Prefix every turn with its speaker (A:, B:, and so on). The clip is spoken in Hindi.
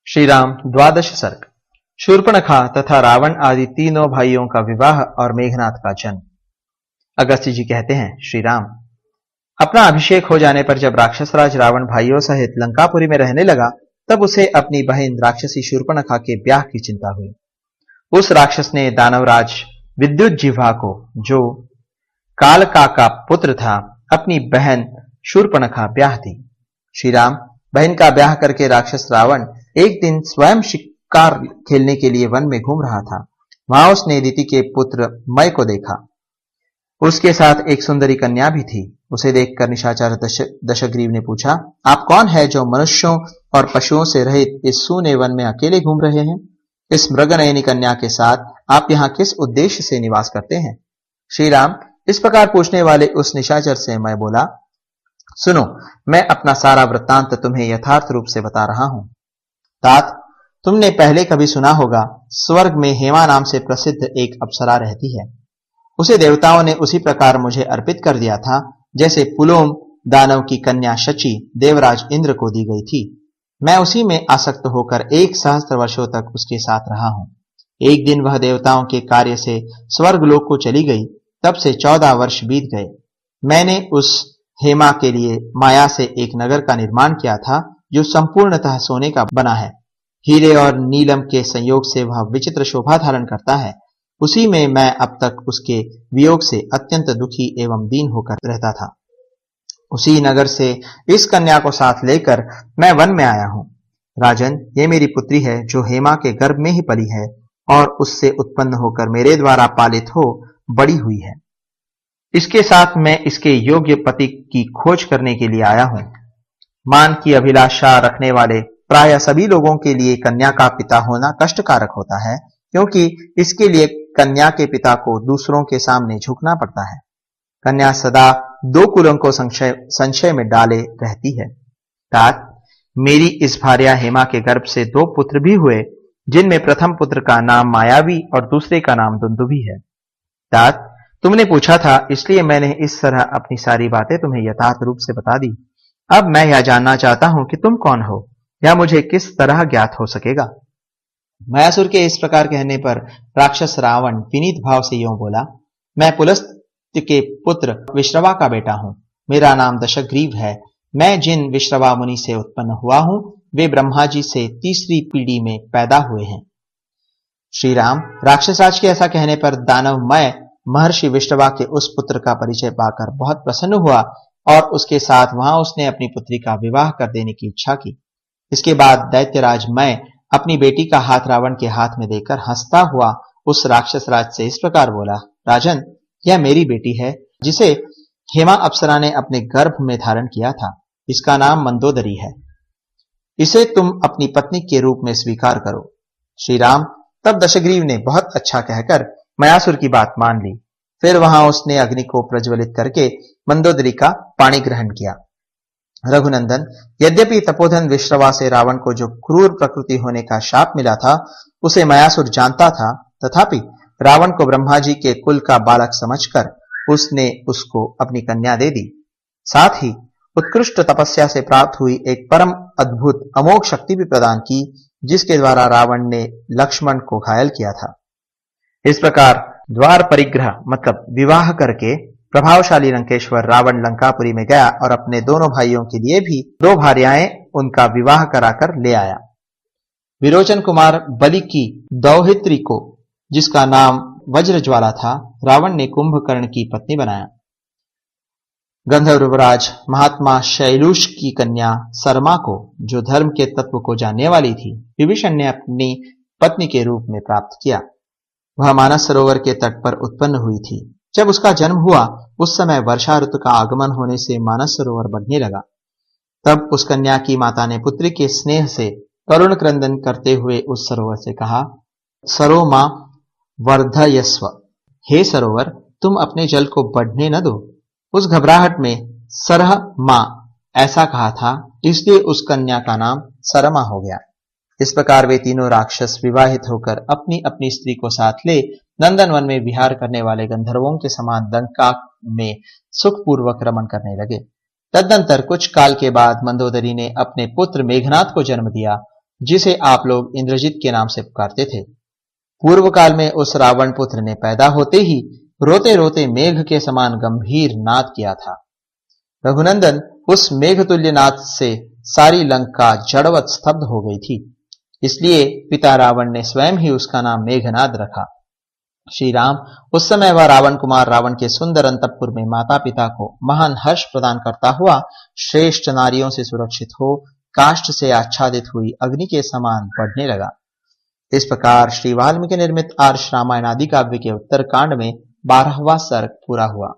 A: श्री राम द्वादश सर्ग। शूर्पणखा तथा रावण आदि तीनों भाइयों का विवाह और मेघनाथ का जन्म। अगस्त्य जी कहते हैं, श्री राम, अपना अभिषेक हो जाने पर जब राक्षसराज रावण भाइयों सहित लंकापुरी में रहने लगा, तब उसे अपनी बहन राक्षसी शूर्पणखा के ब्याह की चिंता हुई। उस राक्षस ने दानवराज विद्युज्जिह्वा को, जो कालका का पुत्र था, अपनी बहन शूर्पणखा ब्याह दी। श्री राम, बहन का ब्याह करके राक्षस रावण एक दिन स्वयं शिकार खेलने के लिए वन में घूम रहा था। वहां उसने दिति के पुत्र मय को देखा। उसके साथ एक सुंदरी कन्या भी थी। उसे देखकर निशाचर दशग्रीव ने पूछा, आप कौन है जो मनुष्यों और पशुओं से रहित इस सूने वन में अकेले घूम रहे हैं? इस मृगनयनी कन्या के साथ आप यहाँ किस उद्देश्य से निवास करते हैं? श्री राम, इस प्रकार पूछने वाले उस निशाचर से मैं बोला, सुनो, मैं अपना सारा वृत्तांत तुम्हें यथार्थ रूप से बता रहा हूं। तात, तुमने पहले कभी सुना होगा, स्वर्ग में हेमा नाम से प्रसिद्ध एक अप्सरा रहती है। उसे देवताओं ने उसी प्रकार मुझे अर्पित कर दिया था, जैसे पुलोम दानव की कन्या शची देवराज इंद्र को दी गई थी। मैं उसी में आसक्त होकर 1 सहस्त्र वर्षों तक उसके साथ रहा हूं। एक दिन वह देवताओं के कार्य से स्वर्गलोक को चली गई। तब से 14 वर्ष बीत गए। मैंने उस हेमा के लिए माया से एक नगर का निर्माण किया था, जो संपूर्णतः सोने का बना है। हीरे और नीलम के संयोग से वह विचित्र शोभा धारण करता है। उसी में मैं अब तक उसके वियोग से अत्यंत दुखी एवं दीन होकर रहता था। उसी नगर से इस कन्या को साथ लेकर मैं वन में आया हूं। राजन, ये मेरी पुत्री है, जो हेमा के गर्भ में ही पली है और उससे उत्पन्न होकर मेरे द्वारा पालित हो बड़ी हुई है। इसके साथ मैं इसके योग्य पति की खोज करने के लिए आया हूं। मान की अभिलाषा रखने वाले प्राय सभी लोगों के लिए कन्या का पिता होना कष्टकारक होता है, क्योंकि इसके लिए कन्या के पिता को दूसरों के सामने झुकना पड़ता है। कन्या सदा 2 कुलों को संशय में डाले रहती है। तात, मेरी इस भार्या हेमा के गर्भ से 2 पुत्र भी हुए, जिनमें प्रथम पुत्र का नाम मायावी और दूसरे का नाम दुंदुभी है। तात, तुमने पूछा था, इसलिए मैंने इस तरह अपनी सारी बातें तुम्हें यथार्थ रूप से बता दी। अब मैं यह जानना चाहता हूं कि तुम कौन हो, यह मुझे किस तरह ज्ञात हो सकेगा? मयासुर के इस प्रकार कहने पर राक्षस रावण विनीत भाव से यूं बोला, मैं पुलस्त्य के पुत्र विश्रवा का बेटा हूं। मेरा नाम दशग्रीव है। मैं जिन विश्रवा मुनि से उत्पन्न हुआ हूं, वे ब्रह्मा जी से तीसरी पीढ़ी में पैदा हुए हैं। श्री राम, राक्षसराज के ऐसा कहने पर दानवमय महर्षि विश्रवा के उस पुत्र का परिचय पाकर बहुत प्रसन्न हुआ और उसके साथ वहां उसने अपनी पुत्री का विवाह कर देने की इच्छा की। इसके बाद दैत्यराज मैं अपनी बेटी का हाथ रावण के हाथ में देकर हंसता हुआ उस राक्षसराज से इस प्रकार बोला, राजन, यह मेरी बेटी है, जिसे हेमा अप्सरा ने अपने गर्भ में धारण किया था। इसका नाम मंदोदरी है। इसे तुम अपनी पत्नी के रूप में स्वीकार करो। श्री राम, तब दशग्रीव ने बहुत अच्छा कहकर मयासुर की बात मान ली। फिर वहां उसने अग्नि को प्रज्वलित करके मंदोदरी का पाणी ग्रहण किया। रघुनंदन, यद्यपि तपोधन विश्रवा से रावण को जो क्रूर प्रकृति होने का शाप मिला था, उसे मयासुर जानता था, तथापि रावण को ब्रह्मा जी के कुल का बालक समझकर उसने उसको अपनी कन्या दे दी। साथ ही उत्कृष्ट तपस्या से प्राप्त हुई एक परम अद्भुत अमोघ शक्ति भी प्रदान की, जिसके द्वारा रावण ने लक्ष्मण को घायल किया था। इस प्रकार द्वार परिग्रह मतलब विवाह करके प्रभावशाली लंकेश्वर रावण लंकापुरी में गया और अपने दोनों भाइयों के लिए भी 2 भार्याएं उनका विवाह कराकर ले आया। विरोचन कुमार बलि की दौहित्री को, जिसका नाम वज्रज्वाला था, रावण ने कुंभकर्ण की पत्नी बनाया। गंधर्वराज महात्मा शैलूष की कन्या सरमा को, जो धर्म के तत्व को जानने वाली थी, विभीषण ने अपनी पत्नी के रूप में प्राप्त किया। वह मानस सरोवर के तट पर उत्पन्न हुई थी। जब उसका जन्म हुआ, उस समय वर्षा ऋतु का आगमन होने से मानस सरोवर बढ़ने लगा। तब उस कन्या की माता ने पुत्री के स्नेह से करुण क्रंदन करते हुए उस सरोवर से कहा, सरो मां वर्धयस्व। हे सरोवर, तुम अपने जल को बढ़ने न दो। उस घबराहट में सरह मां ऐसा कहा था, इसलिए उस कन्या का नाम सरमा हो गया। इस प्रकार वे तीनों राक्षस विवाहित होकर अपनी अपनी स्त्री को साथ ले नंदनवन में विहार करने वाले गंधर्वों के समान लंका में सुखपूर्वक रमण करने लगे। तदनंतर कुछ काल के बाद मंदोदरी ने अपने पुत्र मेघनाथ को जन्म दिया। जिसे आप लोग इंद्रजित के नाम से पुकारते थे। पूर्व काल में उस रावण पुत्र ने पैदा होते ही रोते रोते मेघ के समान गंभीर नाद किया था। रघुनंदन, उस मेघतुल्य नाद से सारी लंका जड़वत स्तब्ध हो गई थी। इसलिए पिता रावण ने स्वयं ही उसका नाम मेघनाद रखा। श्री राम, उस समय वह रावण कुमार रावण के सुंदर अंतपुर में माता पिता को महान हर्ष प्रदान करता हुआ श्रेष्ठ नारियों से सुरक्षित हो काष्ठ से आच्छादित हुई अग्नि के समान बढ़ने लगा। इस प्रकार श्री वाल्मीकि निर्मित आर्ष रामायण आदि काव्य के उत्तर कांड में 12वां सर्ग पूरा हुआ।